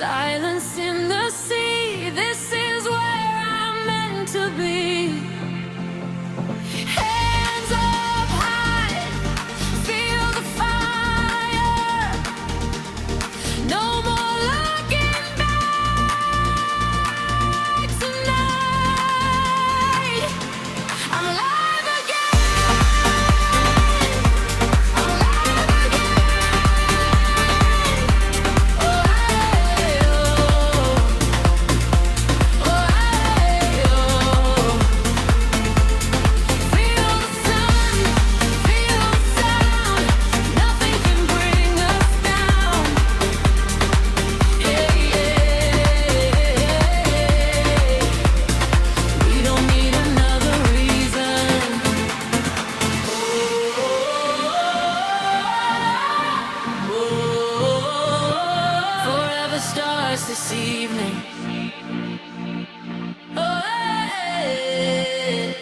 Silence in the sea, this is where I'm meant to be. Hands up high, feel the fire. No more looking back tonight. I'm alive again. I'm alive again. Oh, hey, oh. Oh, hey, oh. Feel the sun, feel the sound. Nothing can bring us down. Yeah, yeah. We don't need another reason. Forever starts this evening. Oh, hey.